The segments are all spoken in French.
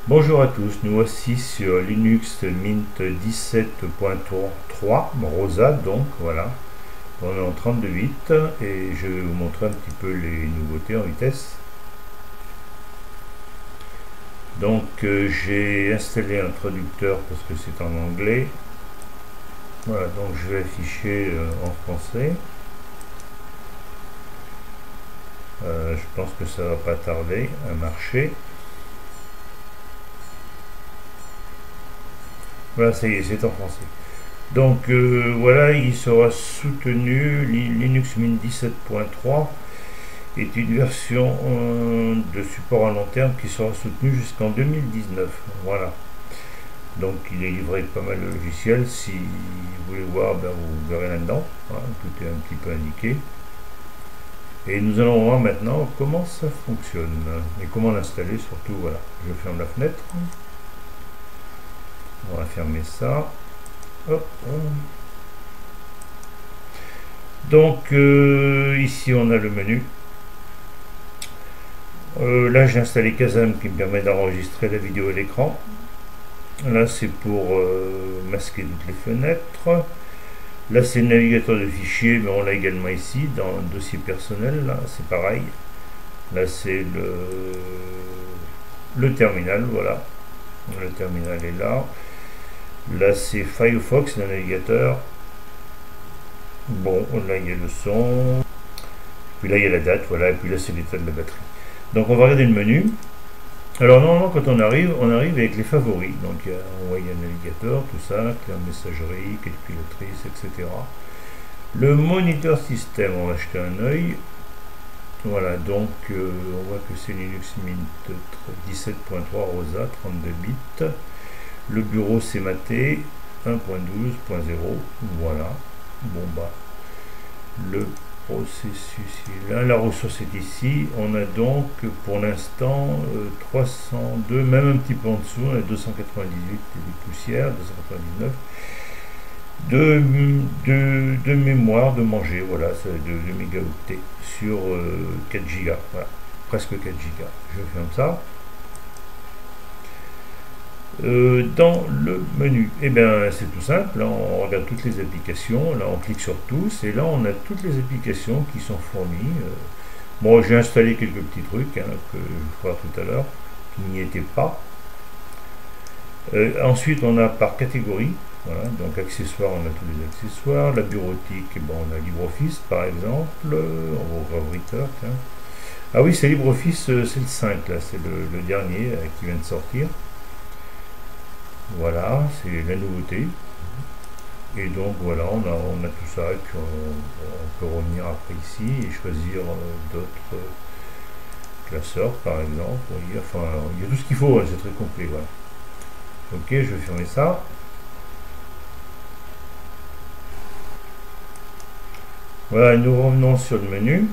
Bonjour à tous, nous voici sur Linux Mint 17.3, Rosa donc, voilà. On est en 32 bits et je vais vous montrer un petit peu les nouveautés en vitesse. Donc j'ai installé un traducteur parce que c'est en anglais. Voilà, donc je vais afficher en français. Je pense que ça va pas tarder à marcher. Voilà, ça y est, c'est en français. Donc voilà, il sera soutenu. Linux Mint 17.3 est une version de support à long terme qui sera soutenue jusqu'en 2019. Voilà. Donc il est livré avec pas mal de logiciels. Si vous voulez voir, ben, vous verrez là-dedans. Voilà, tout est un petit peu indiqué. Et nous allons voir maintenant comment ça fonctionne et comment l'installer surtout. Voilà, je ferme la fenêtre. On va fermer ça. Hop. Donc ici on a le menu. Là j'ai installé Kazam qui me permet d'enregistrer la vidéo à l'écran. Là c'est pour masquer toutes les fenêtres. Là c'est le navigateur de fichiers, mais on l'a également ici dans le dossier personnel. Là c'est pareil. Là c'est le terminal, voilà. Le terminal est là. Là c'est Firefox, le navigateur. Bon, là il y a le son. Puis là il y a la date, voilà. Et puis là c'est l'état de la batterie. Donc on va regarder le menu. Alors normalement quand on arrive avec les favoris. Donc on voit il y a un navigateur, tout ça, clair messagerie, calculatrice, etc. Le moniteur système, on va jeter un œil. Voilà, donc on voit que c'est Linux Mint 17.3 Rosa, 32 bits. Le bureau c'est maté, 1.12.0. Voilà. Bon bah, le processus est là, la ressource est ici. On a donc pour l'instant 302, même un petit peu en dessous, on a 298 des poussières, 299 de mémoire de manger, voilà, de mégaoctets sur 4 gigas, voilà, presque 4 gigas. Je ferme ça. Dans le menu, et bien c'est tout simple, là on regarde toutes les applications, là on clique sur tous et là on a toutes les applications qui sont fournies. Bon, j'ai installé quelques petits trucs que je vais voir tout à l'heure qui n'y étaient pas. Ensuite on a par catégorie, voilà, donc accessoires, on a tous les accessoires. La bureautique, bon, on a LibreOffice par exemple, on va ouvrir Reader, tiens. Ah oui, c'est LibreOffice, c'est le 5 là, c'est le dernier qui vient de sortir. Voilà, c'est la nouveauté. Et donc voilà, on a tout ça. Et puis on peut revenir après ici et choisir d'autres classeurs par exemple. Oui, enfin, il y a tout ce qu'il faut, hein, c'est très complet. Voilà. Ok, je vais fermer ça. Voilà, nous revenons sur le menu.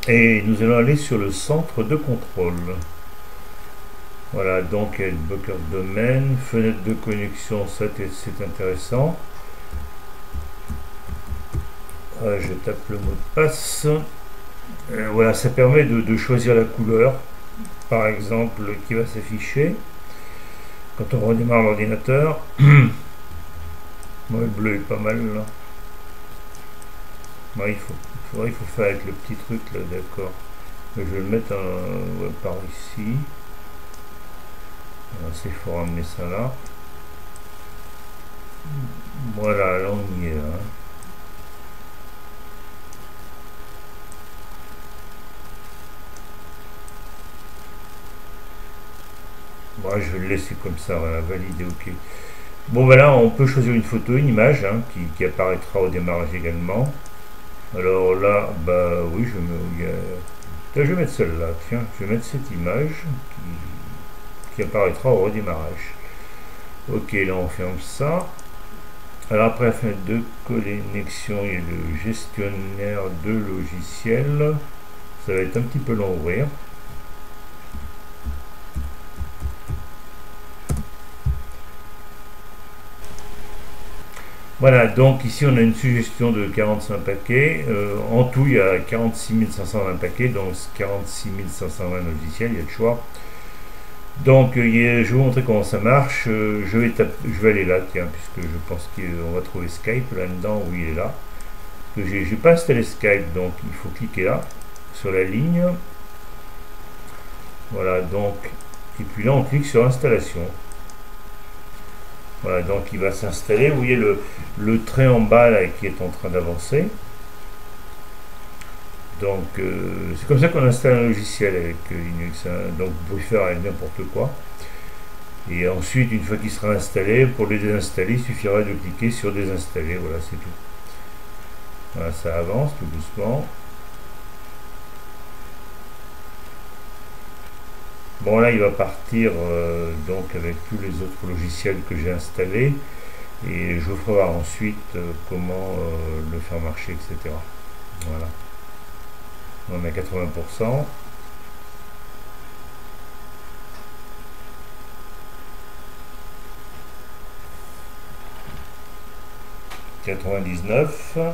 Et nous allons aller sur le centre de contrôle. Voilà, donc il y a le bloqueur de domaine, fenêtre de connexion, ça c'est intéressant. Je tape le mot de passe. Voilà, ça permet de choisir la couleur, par exemple, qui va s'afficher quand on redémarre l'ordinateur. Moi, le bleu est pas mal là. Ouais, il faut faire avec le petit truc là, d'accord. Je vais le mettre par ici. Il faut ramener ça là. Voilà, là on y est. Hein. Bon, je vais le laisser comme ça, voilà, valider, ok. Bon, voilà, on peut choisir une photo, une image, hein, qui apparaîtra au démarrage également. Alors là, bah oui, je vais mettre celle-là, tiens, je vais mettre cette image qui apparaîtra au redémarrage. Ok, là on ferme ça. Alors après la fenêtre de connexion, il y a le gestionnaire de logiciels. Ça va être un petit peu long à ouvrir. Voilà, donc ici on a une suggestion de 45 paquets. En tout, il y a 46 520 paquets, donc 46 520 logiciels, il y a le choix. Donc, je vais vous montrer comment ça marche. Je vais aller là, tiens, puisque je pense qu'on va trouver Skype là-dedans. Oui, il est là. Je n'ai pas installé Skype, donc il faut cliquer là, sur la ligne. Voilà, donc, et puis là, on clique sur installation. Voilà, donc il va s'installer. Vous voyez le trait en bas là, qui est en train d'avancer. Donc, c'est comme ça qu'on installe un logiciel avec Linux. Hein. Donc, vous pouvez faire avec n'importe quoi. Et ensuite, une fois qu'il sera installé, pour le désinstaller, il suffira de cliquer sur désinstaller. Voilà, c'est tout. Voilà, ça avance tout doucement. Bon, là, il va partir donc avec tous les autres logiciels que j'ai installés. Et je vous ferai voir ensuite comment le faire marcher, etc. Voilà. On est à 80%. $99.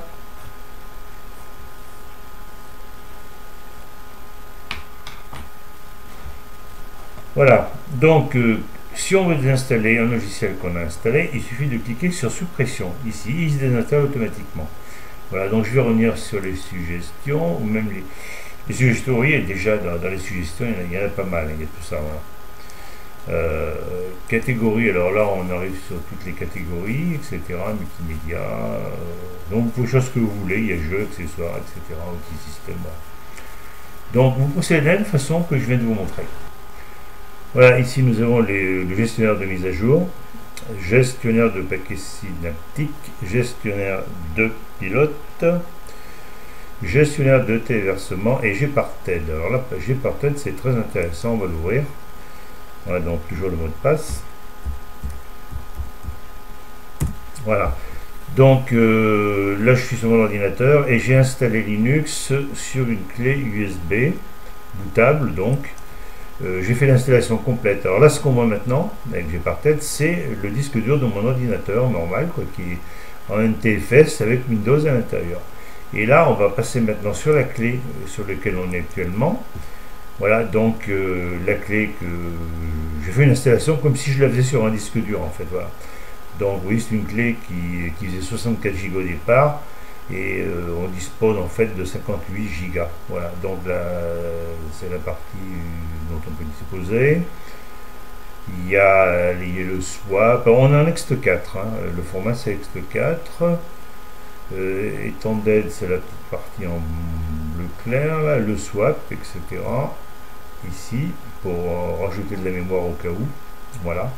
Voilà, donc si on veut désinstaller un logiciel qu'on a installé, il suffit de cliquer sur suppression. Ici, il se désinstalle automatiquement. Voilà, donc je vais revenir sur les suggestions, ou même les suggestions, oui, déjà dans les suggestions, il y en a pas mal, il y a tout ça. Voilà. Catégories, alors là on arrive sur toutes les catégories, etc. Multimédia, donc vous pouvez choisir ce que vous voulez, il y a jeux, accessoires, etc. Outils, système. Voilà. Donc vous procédez de la même façon que je viens de vous montrer. Voilà, ici nous avons le gestionnaire de mise à jour, gestionnaire de paquets synaptiques, gestionnaire de pilote, gestionnaire de téléversement et Gparted. Alors là, Gparted c'est très intéressant, on va l'ouvrir. Voilà, donc toujours le mot de passe. Voilà. Donc là je suis sur mon ordinateur et j'ai installé Linux sur une clé USB bootable donc. J'ai fait l'installation complète. Alors là, ce qu'on voit maintenant, avec Gparted, c'est le disque dur de mon ordinateur normal, quoi, qui est en NTFS avec Windows à l'intérieur. Et là, on va passer maintenant sur la clé sur laquelle on est actuellement. Voilà, donc la clé que j'ai fait une installation comme si je la faisais sur un disque dur, en fait. Voilà. Donc, oui, c'est une clé qui faisait 64 Go au départ. Et on dispose en fait de 58 gigas. Voilà, donc là c'est la partie dont on peut disposer. Il y a le swap. On a un ext4, hein. Le format c'est ext4. Etended, c'est la petite partie en bleu clair, là, le swap, etc. Ici, pour rajouter de la mémoire au cas où. Voilà.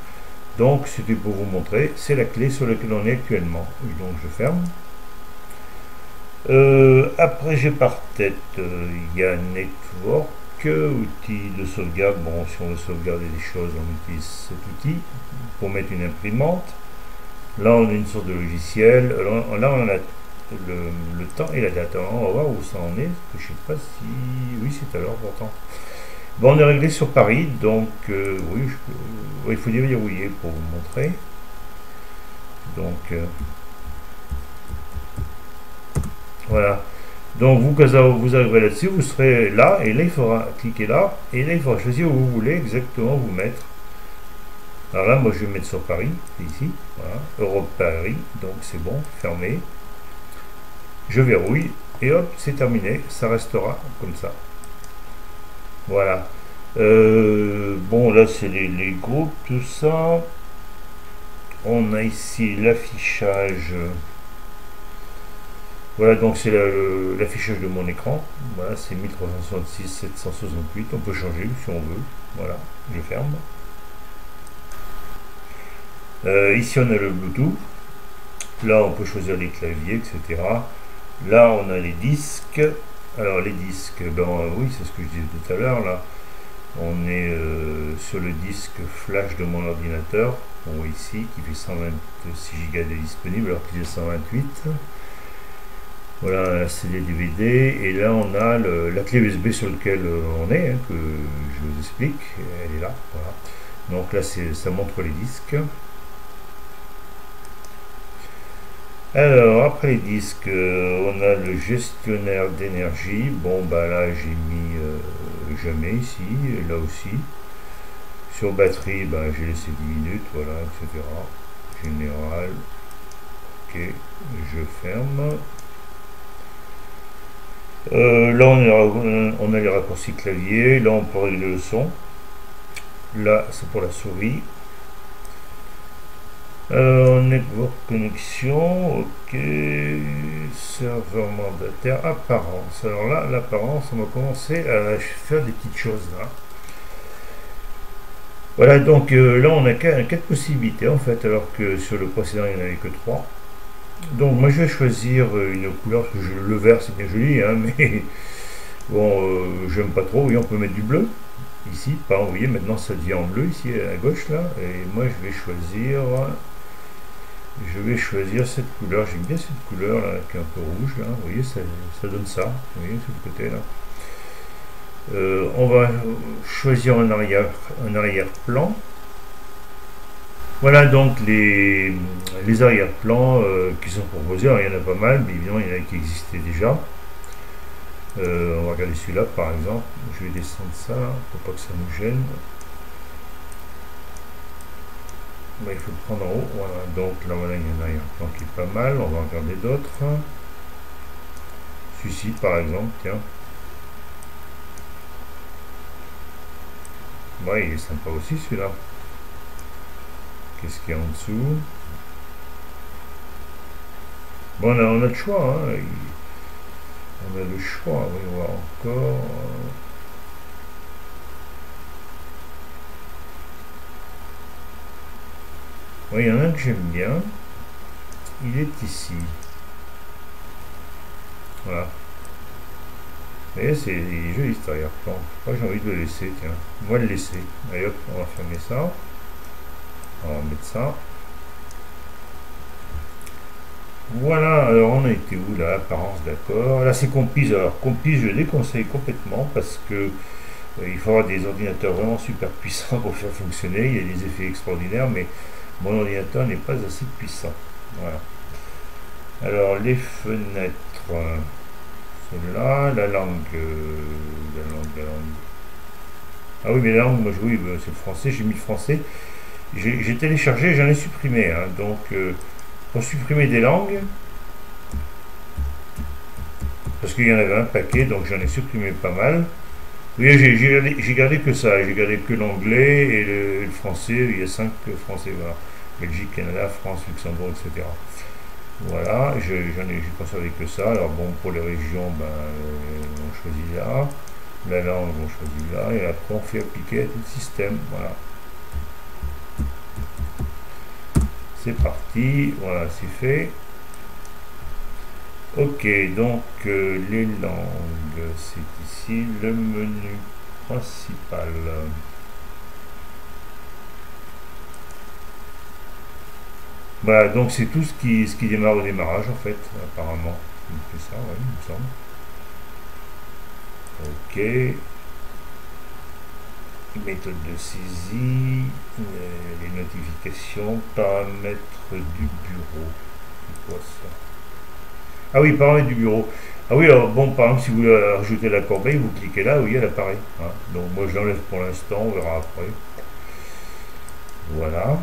Donc c'était pour vous montrer, c'est la clé sur laquelle on est actuellement. Donc je ferme. Après Gparted, il y a Network, outil de sauvegarde. Bon, si on veut sauvegarder des choses, on utilise cet outil pour mettre une imprimante. Là, on a une sorte de logiciel. Alors, là, on a le temps et la date. Alors, on va voir où ça en est. Je sais pas si... Oui, c'est à l'heure pourtant. Bon, on est réglé sur Paris, donc oui, il faut déverrouiller pour vous montrer. Donc... voilà, donc vous arriverez là-dessus, vous serez là, et là il faudra cliquer là, et là il faudra choisir où vous voulez exactement vous mettre. Alors là, moi je vais mettre sur Paris, c'est ici, voilà, Europe Paris, donc c'est bon, fermé. Je verrouille, et hop, c'est terminé, ça restera comme ça. Voilà. Bon, là c'est les groupes, tout ça. On a ici l'affichage. Voilà, donc c'est l'affichage de mon écran. Voilà, c'est 1366 768. On peut changer si on veut. Voilà, je ferme. Ici, on a le Bluetooth. Là, on peut choisir les claviers, etc. Là, on a les disques. Alors, les disques, ben oui, c'est ce que je disais tout à l'heure. Là, on est sur le disque flash de mon ordinateur. On voit ici, qui fait 126 Go de disponible, alors qu'il est 128. Voilà un CD DVD, et là on a la clé USB sur laquelle on est, hein, que je vous explique, elle est là, voilà. Donc là ça montre les disques. Alors après les disques, on a le gestionnaire d'énergie. Bon bah là j'ai mis jamais ici, et là aussi. Sur batterie, ben, j'ai laissé 10 minutes, voilà, etc. Général, ok, je ferme. Là, on a les raccourcis clavier. Là, on peut régler le son. Là, c'est pour la souris. Network connexion, ok. Serveur mandataire, apparence. Alors là, l'apparence, on va commencer à faire des petites choses là. Voilà, donc là, on a 4 possibilités en fait, alors que sur le précédent, il n'y en avait que 3. Donc, moi, je vais choisir une couleur, parce que le vert, c'est bien joli, hein, mais bon, j'aime pas trop. Oui, on peut mettre du bleu. Ici, pas, vous voyez, maintenant ça devient en bleu, ici à gauche, là. Et moi, je vais choisir cette couleur. J'aime bien cette couleur, là, qui est un peu rouge, là. Vous voyez, ça donne ça. Vous voyez, sur le côté, là. On va choisir un arrière-plan. Voilà donc les arrière-plans qui sont proposés. Alors, il y en a pas mal, mais évidemment il y en a qui existaient déjà. On va regarder celui-là par exemple. Je vais descendre ça pour pas que ça nous gêne. Ben, il faut le prendre en haut. Voilà, donc là voilà, il y a un arrière-plan qui est pas mal. On va regarder d'autres. Celui-ci par exemple, tiens. Ouais, il est sympa aussi celui-là. Qu'est-ce qu'il y a en dessous? Bon, on a le choix, hein. On a le choix, oui, on va encore. Oui, il y en a un que j'aime bien. Il est ici. Voilà. Et c'est joli cet arrière-plan. Moi j'ai envie de le laisser, tiens. On va le laisser. Allez hop, on va fermer ça. On va mettre ça. Voilà, alors on a été où là? Apparence, d'accord. Là c'est Compise. Alors Compise, je déconseille complètement parce que il faut avoir des ordinateurs vraiment super puissants pour faire fonctionner. Il y a des effets extraordinaires, mais mon ordinateur n'est pas assez puissant. Voilà. Alors les fenêtres, celle-là, la langue. Ah oui, mais la langue, moi oui, c'est le français, j'ai mis le français. J'ai téléchargé, j'en ai supprimé. Hein, donc pour supprimer des langues, parce qu'il y en avait un paquet, donc j'en ai supprimé pas mal. Oui, j'ai gardé que ça, j'ai gardé que l'anglais et le français, il y a 5 français, voilà. Belgique, Canada, France, Luxembourg, etc. Voilà, j'ai conservé que ça. Alors bon, pour les régions, ben, on choisit là. La langue, on choisit là. Et après, on fait appliquer à tout le système. Voilà. C'est parti. Voilà, c'est fait. Ok, donc les langues, c'est ici le menu principal. Voilà, donc c'est tout ce qui démarre au démarrage en fait, apparemment. C'est ça, ouais, il me semble. Ok. Méthode de saisie, les notifications, paramètres du bureau. C'est quoi ça? Ah oui, paramètres du bureau. Ah oui, alors bon, par exemple, si vous voulez rajouter la corbeille, vous cliquez là, oui, elle apparaît. Hein. Donc moi je l'enlève pour l'instant, on verra après. Voilà.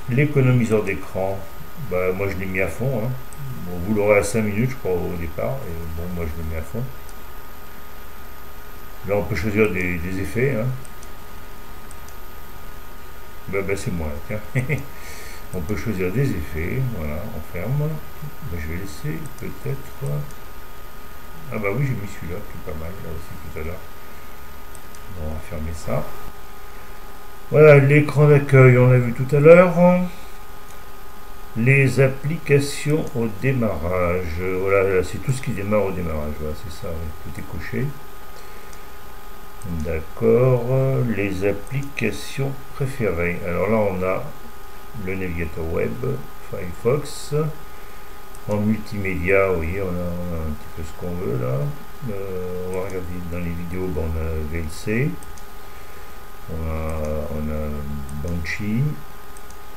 L'économiseur d'écran, bah, moi je l'ai mis à fond. Hein. Bon, vous l'aurez à 5 minutes, je crois, au départ. Et bon, moi je le mets à fond. Là, on peut choisir des effets. Hein. Bah, c'est moi, tiens. On peut choisir des effets. Voilà, on ferme. Bah, je vais laisser peut-être. Ah bah oui, j'ai mis celui-là qui est pas mal, là aussi tout à l'heure. Bon, on va fermer ça. Voilà, l'écran d'accueil, on l'a vu tout à l'heure. Les applications au démarrage. Voilà, c'est tout ce qui démarre au démarrage. Voilà, c'est ça, tout est coché. D'accord. Les applications préférées. Alors là, on a le navigateur web, Firefox. En multimédia, oui, on a un petit peu ce qu'on veut là. On va regarder dans les vidéos, bon, on a VLC. On a Banshee.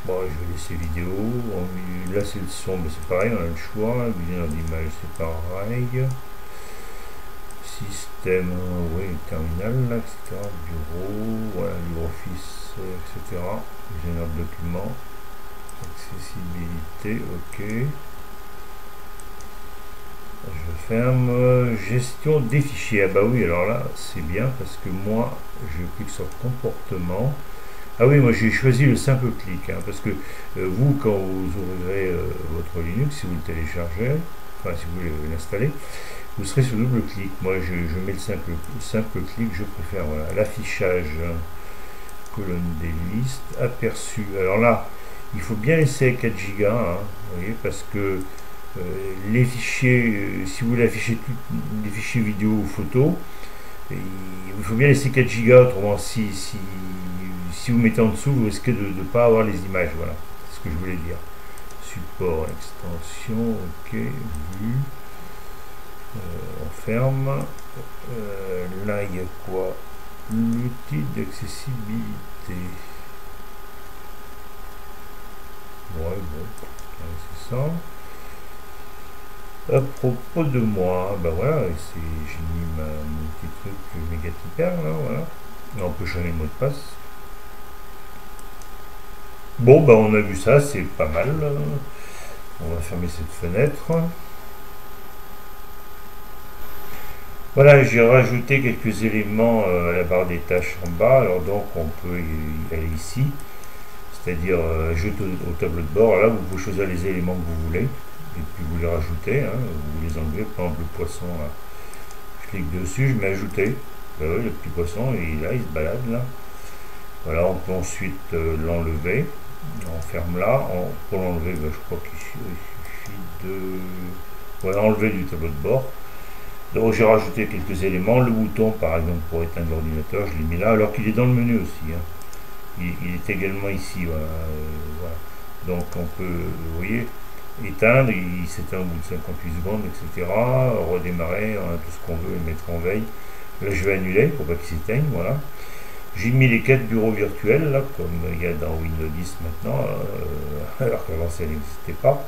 Bon, je vais laisser vidéo. Là, c'est le son, mais c'est pareil, on a le choix. Visionneur d'image, c'est pareil. Système, oui, terminal, là, etc. Bureau, voilà, LibreOffice, Général de documents, accessibilité, ok. Je ferme. Gestion des fichiers. Ah bah oui, alors là, c'est bien parce que moi, je clique sur comportement. Ah oui, moi j'ai choisi le simple clic, hein, parce que vous, quand vous ouvrirez votre Linux, si vous le téléchargez, enfin si vous voulez l'installer, vous serez sur double clic. Moi je mets le simple clic, je préfère. Voilà, l'affichage, colonne des listes, aperçu. Alors là, il faut bien laisser 4 Go, hein, vous voyez, parce que les fichiers, si vous voulez afficher tous les fichiers vidéo ou photos, il faut bien laisser 4 Go, autrement si vous mettez en dessous, vous risquez de ne pas avoir les images. Voilà, c'est ce que je voulais dire. Support, extension, ok, vue. On ferme. Là, il y a quoi? L'outil d'accessibilité. Ouais, bon, c'est ça. À propos de moi, ben voilà, j'ai mis mon petit truc méga hyper là, voilà. Là, on peut changer le mot de passe. Bon, ben on a vu ça, c'est pas mal. On va fermer cette fenêtre. Voilà, j'ai rajouté quelques éléments à la barre des tâches en bas. Alors donc on peut y aller ici, c'est-à-dire ajouter au tableau de bord. Là, vous pouvez choisir les éléments que vous voulez. Et puis vous les rajoutez, hein, vous les enlevez. Par exemple, le poisson, là, je clique dessus, je mets ajouter. Ben oui, le petit poisson, il se balade là. Voilà, on peut ensuite l'enlever. On ferme là. Pour l'enlever, ben, je crois qu'il suffit de voilà, enlever du tableau de bord. Donc j'ai rajouté quelques éléments. Le bouton, par exemple, pour éteindre l'ordinateur, je l'ai mis là, alors qu'il est dans le menu aussi. Hein. Il est également ici. Voilà, voilà. Donc on peut, vous voyez, éteindre, il s'éteint au bout de 58 secondes, etc. Redémarrer, on a tout ce qu'on veut, et mettre en veille. Là, je vais annuler pour pas qu'il s'éteigne, voilà. J'ai mis les 4 bureaux virtuels, là, comme il y a dans Windows 10 maintenant, alors qu'avant ça n'existait pas.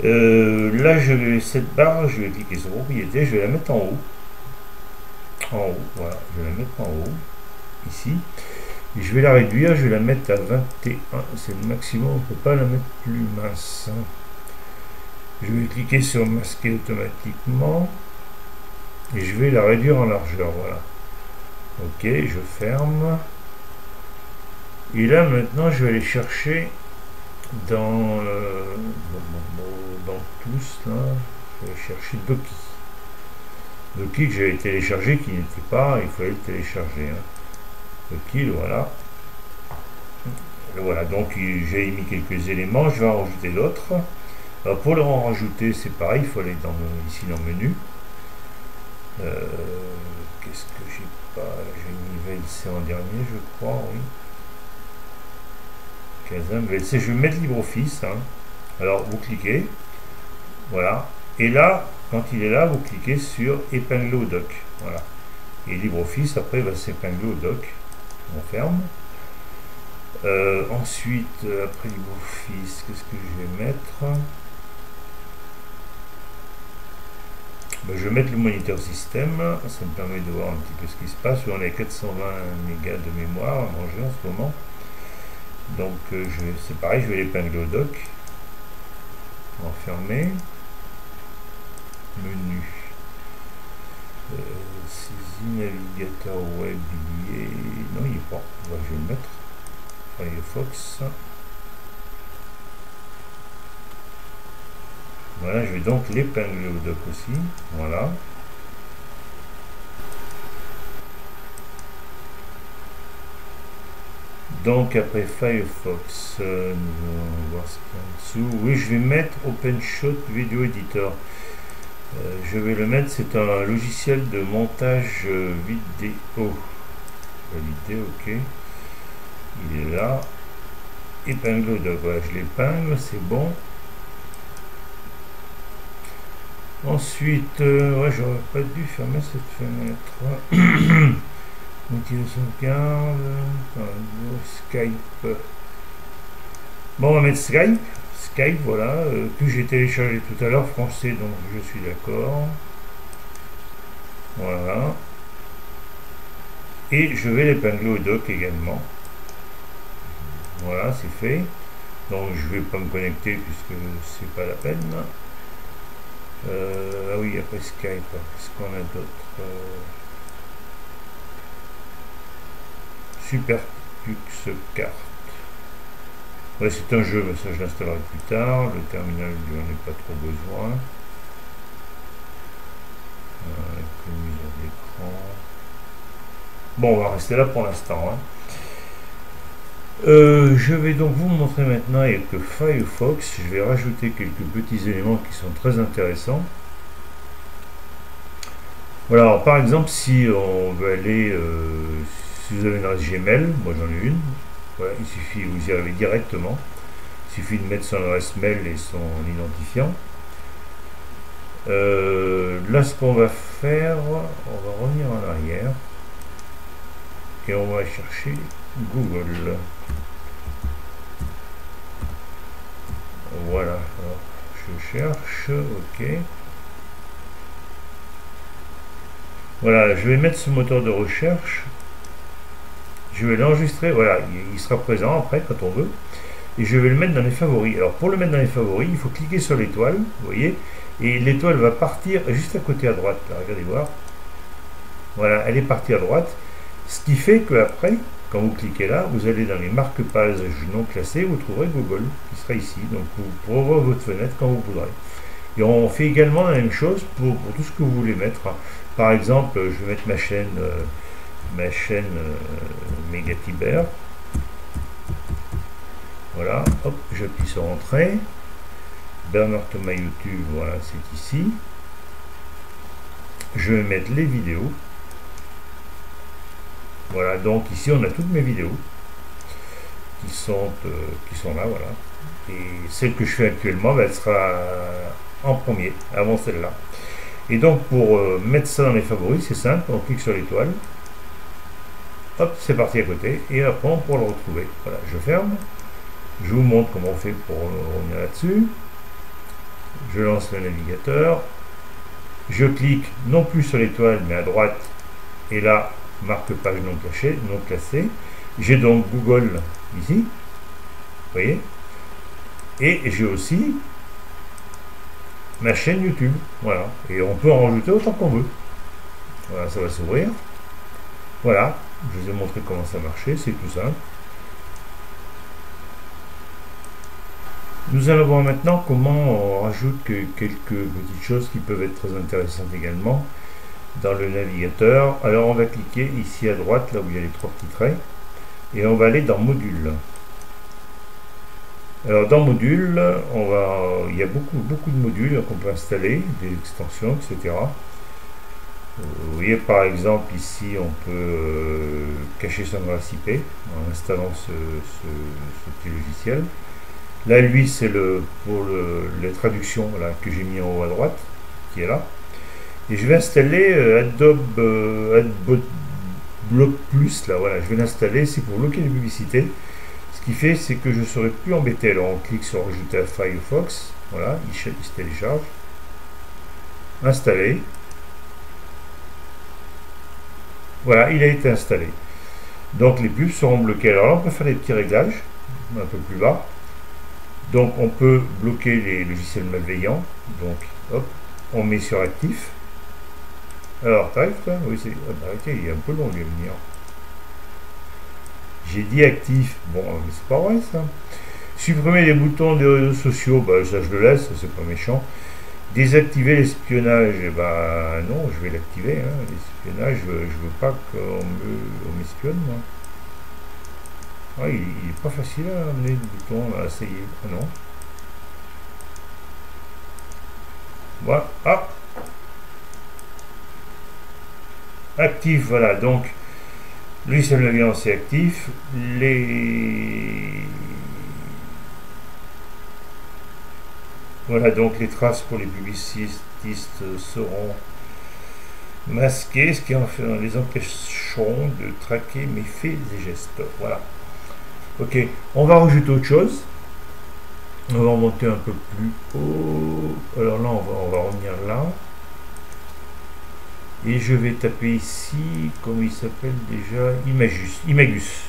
Là, cette barre, je vais cliquer sur propriété, je vais la mettre en haut. En haut, voilà, je vais la mettre en haut, ici. Et je vais la réduire, je vais la mettre à 21, c'est le maximum, on ne peut pas la mettre plus mince. Je vais cliquer sur masquer automatiquement et je vais la réduire en largeur, voilà. Ok, je ferme. Et là maintenant je vais aller chercher dans tous là, je vais chercher Doki. Doki que j'avais téléchargé qui n'était pas, il fallait le télécharger. Hein. Doki, voilà. Voilà, donc j'ai mis quelques éléments, je vais en rajouter d'autres. Pour leur en rajouter, c'est pareil, il faut aller ici dans le menu. Qu'est-ce que j'ai pas? J'ai mis VLC en dernier, je crois, oui. Kazam, VLC, je vais mettre LibreOffice. Hein. Alors, vous cliquez, voilà. Et là, quand il est là, vous cliquez sur épingler au doc. Voilà. Et LibreOffice, après, va s'épingler au doc. On ferme. Ensuite, après LibreOffice, qu'est-ce que je vais mettre? Je vais mettre le moniteur système, ça me permet de voir un petit peu ce qui se passe. On est 420 mégas de mémoire à manger en ce moment. Donc c'est pareil, je vais l'épingler au doc. Enfermer. Menu. Saisie, navigateur web, il est... Non, il n'est pas. Je vais le mettre. Firefox. Voilà, je vais donc l'épingler au doc aussi. Voilà. Donc après Firefox, nous allons voir ce qu'il y a en dessous. Oui, je vais mettre OpenShot Video Editor. Je vais le mettre, c'est un logiciel de montage vidéo. Validé, ok. Il est là. Épingle au doc. Voilà, je l'épingle, c'est bon. Ensuite, ouais, j'aurais pas dû fermer cette fenêtre. Outil de sauvegarde, Skype. Bon, on va mettre Skype. Skype, voilà, que j'ai téléchargé tout à l'heure, français, donc je suis d'accord. Voilà. Et je vais l'épingler au doc également. Voilà, c'est fait. Donc je vais pas me connecter puisque c'est pas la peine. Ah oui, après Skype, qu'est-ce qu'on a d'autre? Superpux carte. Ouais, c'est un jeu, mais ça je l'installerai plus tard. Le terminal, j'en ai pas trop besoin. Mise d'écran. Bon, on va rester là pour l'instant. Hein. Je vais donc vous montrer maintenant avec Firefox. Je vais rajouter quelques petits éléments qui sont très intéressants. Voilà, alors par exemple, si on veut aller, si vous avez une adresse Gmail, moi j'en ai une, voilà, il suffit, vous y arrivez directement. Il suffit de mettre son adresse mail et son identifiant. Là, ce qu'on va faire, on va revenir en arrière et on va chercher Google. Voilà, alors, je cherche, ok. Voilà, je vais mettre ce moteur de recherche. Je vais l'enregistrer, voilà, il sera présent après quand on veut. Et je vais le mettre dans les favoris. Alors pour le mettre dans les favoris, il faut cliquer sur l'étoile, vous voyez, et l'étoile va partir juste à côté à droite. Là, regardez voir. Voilà, elle est partie à droite. Ce qui fait qu'après, quand vous cliquez là, vous allez dans les marque-pages non classés, vous trouverez Google, qui sera ici. Donc vous pourrez voir votre fenêtre quand vous voudrez. Et on fait également la même chose pour tout ce que vous voulez mettre. Par exemple, je vais mettre ma chaîne Megatiber. Voilà, hop, j'appuie sur Entrée. Bernard Thomas YouTube, voilà, c'est ici. Je vais mettre les vidéos. Voilà, donc ici on a toutes mes vidéos qui sont là, voilà. Et celle que je fais actuellement, elle sera en premier, avant celle-là. Et donc pour mettre ça dans les favoris, c'est simple, on clique sur l'étoile. Hop, c'est parti à côté. Et après on pourra le retrouver. Voilà, je ferme. Je vous montre comment on fait pour revenir là-dessus. Je lance le navigateur. Je clique non plus sur l'étoile, mais à droite. Et là, marque-page non classée. J'ai donc Google ici. Vous voyez. Et j'ai aussi ma chaîne YouTube. Voilà. Et on peut en rajouter autant qu'on veut. Voilà, ça va s'ouvrir. Voilà. Je vous ai montré comment ça marchait. C'est tout simple. Nous allons voir maintenant comment on rajoute quelques petites choses qui peuvent être très intéressantes également dans le navigateur. Alors on va cliquer ici à droite, là où il y a les trois petits traits, et on va aller dans Modules. Alors dans Modules, il y a beaucoup de modules qu'on peut installer, des extensions, etc. Vous voyez par exemple ici on peut cacher son adresse IP en installant ce petit logiciel. Là, lui, c'est pour les traductions là, que j'ai mis en haut à droite, qui est là. Et je vais installer Adobe Block Plus, là, voilà, je vais l'installer, c'est pour bloquer les publicités. Ce qui fait, c'est que je ne serai plus embêté. Alors, on clique sur Ajouter à Firefox, voilà, il se télécharge. Installer. Voilà, il a été installé. Donc, les pubs seront bloquées. Alors là, on peut faire des petits réglages, un peu plus bas. Donc on peut bloquer les logiciels malveillants. Donc hop, on met sur actif. Alors t'arrives toi? Oui, c'est. Il est un peu long lui à venir. J'ai dit actif. Bon, mais c'est pas vrai ça. Supprimer les boutons des réseaux sociaux, bah, ça je le laisse, c'est pas méchant. Désactiver l'espionnage, et bah non, je vais l'activer. Hein. L'espionnage, je veux pas qu'on m'espionne moi. Ah, il n'est pas facile à amener le bouton là, ça y est. Ah non. Voilà. Ah, actif, voilà. Donc, lui, ça le vient, c'est actif. Voilà, donc les traces pour les publicistes seront masquées, ce qui les empêcheront de traquer mes faits et gestes. Voilà. Ok, on va rajouter autre chose. On va remonter un peu plus haut. Alors là, on va revenir là. Et je vais taper ici, comment il s'appelle déjà, Imagus.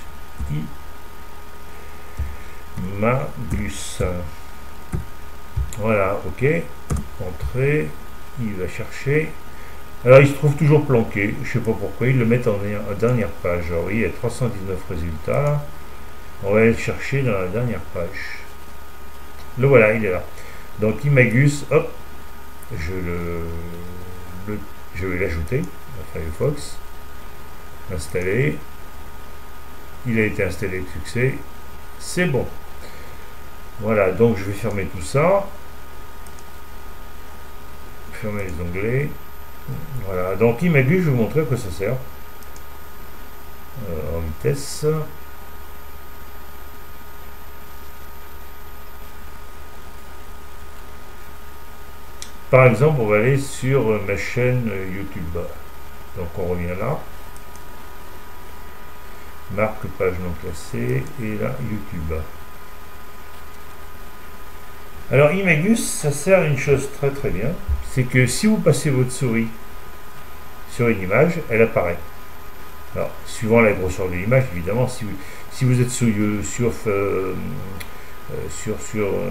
Magus. Voilà, ok. Entrée. Il va chercher. Alors il se trouve toujours planqué. Je sais pas pourquoi. Ils le mettent en dernière page. Alors oui, il y a 319 résultats. On va aller le chercher dans la dernière page. Le voilà, il est là. Donc Imagus, hop, je vais l'ajouter à Firefox. Installer. Il a été installé de succès. C'est bon. Voilà, donc je vais fermer tout ça. Fermer les onglets. Voilà, donc Imagus, je vais vous montrer à quoi ça sert. En vitesse. Par exemple, on va aller sur ma chaîne YouTube. Donc on revient là. Marque page non classée. Et là, YouTube. Alors Imagus, ça sert à une chose très très bien. C'est que si vous passez votre souris sur une image, elle apparaît. Alors, suivant la grosseur de l'image, évidemment, si vous êtes sur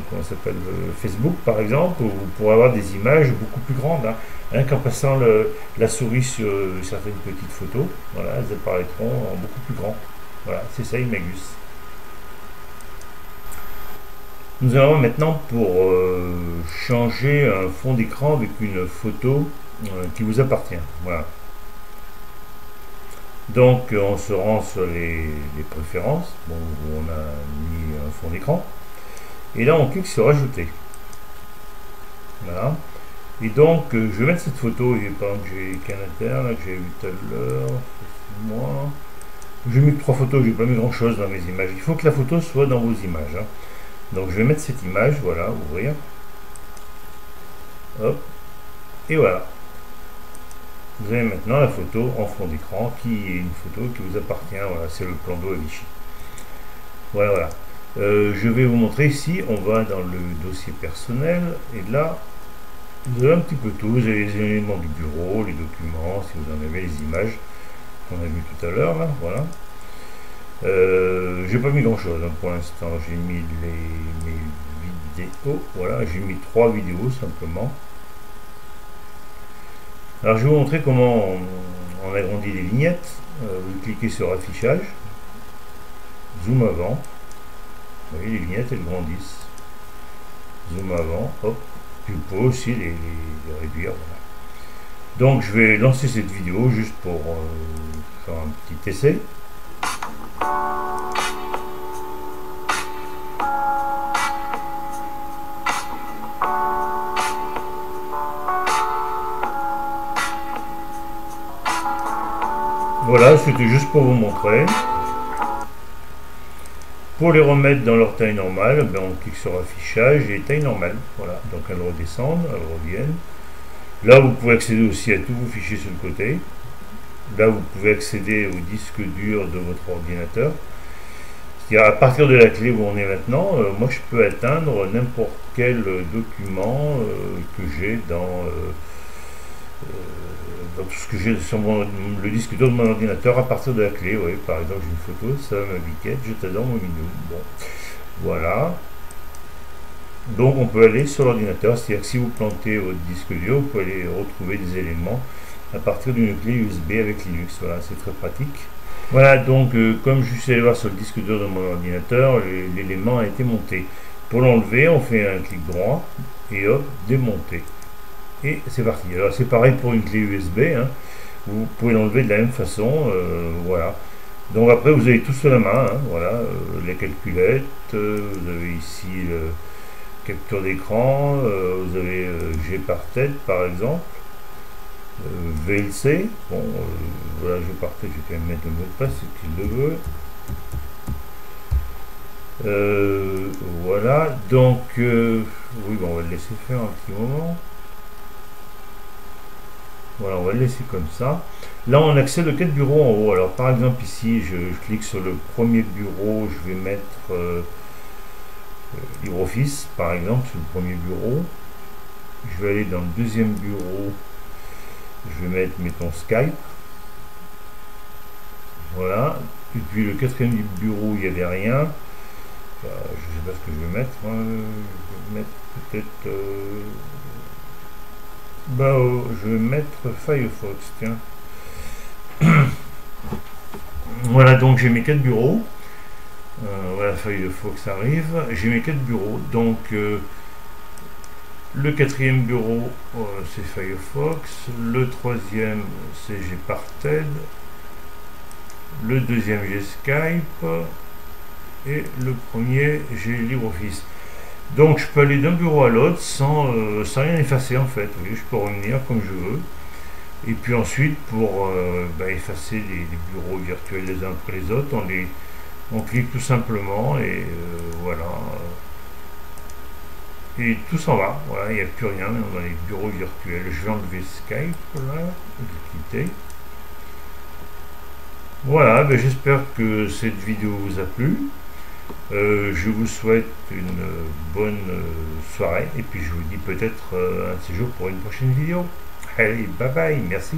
comment s'appelle, Facebook par exemple, vous pourrez avoir des images beaucoup plus grandes, hein. Rien qu'en passant la souris sur certaines petites photos, voilà, elles apparaîtront en beaucoup plus grand. Voilà, c'est ça Imagus. Nous allons maintenant pour changer un fond d'écran avec une photo qui vous appartient. Voilà. Donc on se rend sur les préférences, bon, où on a mis un fond d'écran. Et là on clique sur ajouter. Voilà. Et donc je vais mettre cette photo, et par exemple j'ai Canater, là que j'ai vu tout à l'heure, moi. J'ai mis que 3 photos, j'ai pas mis grand chose dans mes images. Il faut que la photo soit dans vos images, hein. Donc je vais mettre cette image, voilà, ouvrir. Hop. Et voilà. Vous avez maintenant la photo en fond d'écran qui est une photo qui vous appartient. Voilà, c'est le plan d'eau à Vichy. Voilà, voilà. Je vais vous montrer ici, on va dans le dossier personnel et là, vous avez un petit peu tout. Vous avez les éléments du bureau, les documents, si vous en avez, les images qu'on a vu tout à l'heure, là, voilà. J'ai pas mis grand chose hein, pour l'instant. J'ai mis mes vidéos, voilà, j'ai mis 3 vidéos simplement. Alors je vais vous montrer comment on agrandit les vignettes. Vous cliquez sur affichage, zoom avant. Vous voyez, les vignettes elles grandissent. Zoom avant, hop. Puis vous pouvez aussi les réduire. Voilà. Donc je vais lancer cette vidéo juste pour faire un petit essai. Voilà, c'était juste pour vous montrer. Pour les remettre dans leur taille normale, ben on clique sur affichage et taille normale. Voilà, donc elles redescendent, elles reviennent. Là, vous pouvez accéder aussi à tous vos fichiers sur le côté. Là, vous pouvez accéder au disque dur de votre ordinateur. C'est-à-dire, à partir de la clé où on est maintenant, moi je peux atteindre n'importe quel document que j'ai dans donc ce que j'ai sur le disque dur de mon ordinateur à partir de la clé. Oui, par exemple, j'ai une photo, ça ma biquette, je t'adore mon mignon. Bon, voilà. Donc on peut aller sur l'ordinateur, c'est-à-dire que si vous plantez votre disque dur, vous pouvez aller retrouver des éléments à partir d'une clé USB avec Linux. Voilà, c'est très pratique. Voilà, donc comme je suis allé voir sur le disque dur de mon ordinateur, l'élément a été monté. Pour l'enlever, on fait un clic droit et hop, démonter. Et c'est parti. Alors c'est pareil pour une clé USB, hein. Vous pouvez l'enlever de la même façon, voilà. Donc après vous avez tout sur la main, hein, voilà, les calculettes, vous avez ici le capture d'écran, vous avez G par tête par exemple, VLC, bon voilà, G par tête, je vais quand même mettre le mot de passe si qu'il le veut. Voilà, donc oui, bon, on va le laisser faire un petit moment. Voilà, on va le laisser comme ça. Là, on accède aux 4 bureaux en haut. Alors, par exemple, ici, je clique sur le premier bureau. Je vais mettre LibreOffice, par exemple, sur le premier bureau. Je vais aller dans le deuxième bureau. Je vais mettre, mettons, Skype. Voilà. Et puis, le quatrième bureau, il n'y avait rien. je sais pas ce que je vais mettre. Je vais mettre peut-être. Je vais mettre Firefox, tiens. Voilà, donc j'ai mes 4 bureaux. Voilà, Firefox arrive. J'ai mes 4 bureaux. Donc, le quatrième bureau, c'est Firefox. Le troisième, c'est Gparted. Le deuxième, j'ai Skype. Et le premier, j'ai LibreOffice. Donc, je peux aller d'un bureau à l'autre sans rien effacer, en fait. Oui, je peux revenir comme je veux. Et puis ensuite, pour effacer les bureaux virtuels les uns après les autres, on clique tout simplement et voilà. Et tout s'en va. Voilà, il n'y a plus rien dans les bureaux virtuels. Je vais enlever Skype là, je vais quitter. Voilà, j'espère que cette vidéo vous a plu. Je vous souhaite une bonne soirée et puis je vous dis peut-être un de ces jours pour une prochaine vidéo. Allez, bye bye, merci.